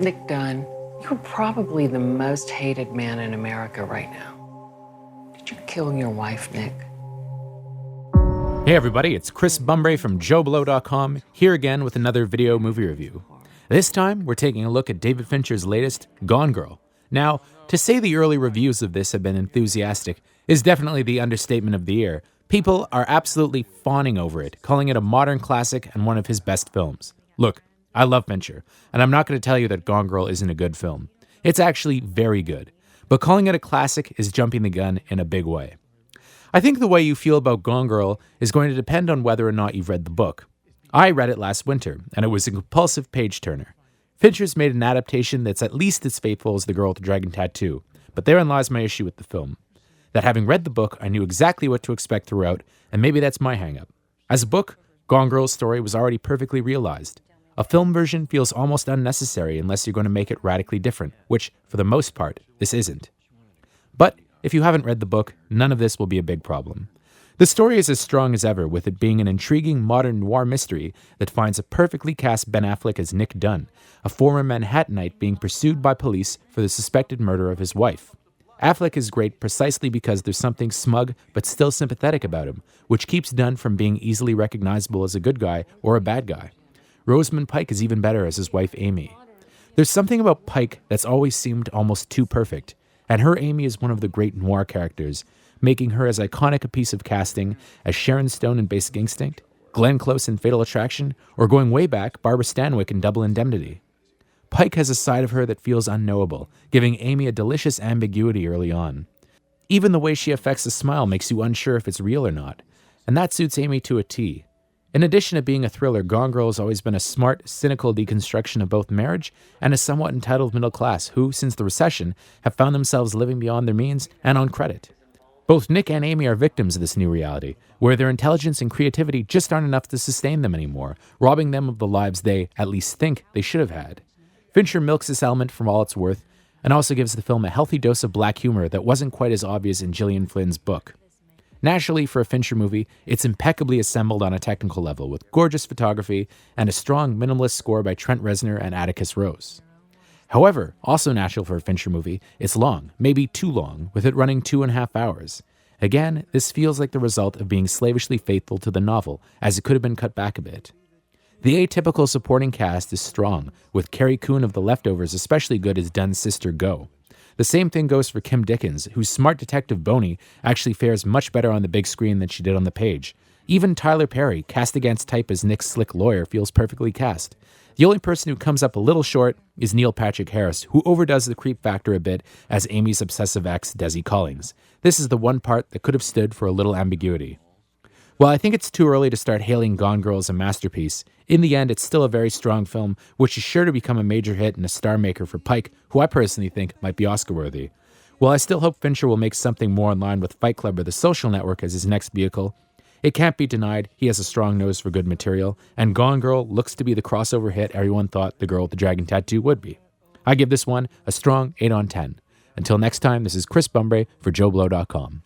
Nick Dunn, you're probably the most hated man in America right now. Did you kill your wife, Nick? Hey everybody, it's Chris Bumbray from JoBlo.com, here again with another video movie review. This time, we're taking a look at David Fincher's latest, Gone Girl. Now, to say the early reviews of this have been enthusiastic is definitely the understatement of the year. People are absolutely fawning over it, calling it a modern classic and one of his best films. Look, I love Fincher, and I'm not going to tell you that Gone Girl isn't a good film. It's actually very good, but calling it a classic is jumping the gun in a big way. I think the way you feel about Gone Girl is going to depend on whether or not you've read the book. I read it last winter, and it was a compulsive page-turner. Fincher's made an adaptation that's at least as faithful as The Girl with the Dragon Tattoo, but therein lies my issue with the film. That having read the book, I knew exactly what to expect throughout, and maybe that's my hang-up. As a book, Gone Girl's story was already perfectly realized. A film version feels almost unnecessary unless you're going to make it radically different, which, for the most part, this isn't. But if you haven't read the book, none of this will be a big problem. The story is as strong as ever, with it being an intriguing modern noir mystery that finds a perfectly cast Ben Affleck as Nick Dunn, a former Manhattanite being pursued by police for the suspected murder of his wife. Affleck is great precisely because there's something smug but still sympathetic about him, which keeps Dunn from being easily recognizable as a good guy or a bad guy. Rosamund Pike is even better as his wife Amy. There's something about Pike that's always seemed almost too perfect, and her Amy is one of the great noir characters, making her as iconic a piece of casting as Sharon Stone in Basic Instinct, Glenn Close in Fatal Attraction, or going way back, Barbara Stanwyck in Double Indemnity. Pike has a side of her that feels unknowable, giving Amy a delicious ambiguity early on. Even the way she affects a smile makes you unsure if it's real or not, and that suits Amy to a T. In addition to being a thriller, Gone Girl has always been a smart, cynical deconstruction of both marriage and a somewhat entitled middle class who, since the recession, have found themselves living beyond their means and on credit. Both Nick and Amy are victims of this new reality, where their intelligence and creativity just aren't enough to sustain them anymore, robbing them of the lives they, at least think, they should have had. Fincher milks this element from all it's worth, and also gives the film a healthy dose of black humor that wasn't quite as obvious in Gillian Flynn's book. Naturally, for a Fincher movie, it's impeccably assembled on a technical level, with gorgeous photography and a strong minimalist score by Trent Reznor and Atticus Ross. However, also natural for a Fincher movie, it's long, maybe too long, with it running 2.5 hours. Again, this feels like the result of being slavishly faithful to the novel, as it could have been cut back a bit. The atypical supporting cast is strong, with Carrie Coon of The Leftovers especially good as Dunn's sister Go. The same thing goes for Kim Dickens, whose smart detective Boney actually fares much better on the big screen than she did on the page. Even Tyler Perry, cast against type as Nick's slick lawyer, feels perfectly cast. The only person who comes up a little short is Neil Patrick Harris, who overdoes the creep factor a bit as Amy's obsessive ex, Desi Collins. This is the one part that could have stood for a little ambiguity. While I think it's too early to start hailing Gone Girl as a masterpiece, in the end it's still a very strong film, which is sure to become a major hit and a star maker for Pike, who I personally think might be Oscar-worthy. While I still hope Fincher will make something more in line with Fight Club or The Social Network as his next vehicle, it can't be denied he has a strong nose for good material, and Gone Girl looks to be the crossover hit everyone thought The Girl with the Dragon Tattoo would be. I give this one a strong 8 on 10. Until next time, this is Chris Bumbray for JoBlo.com.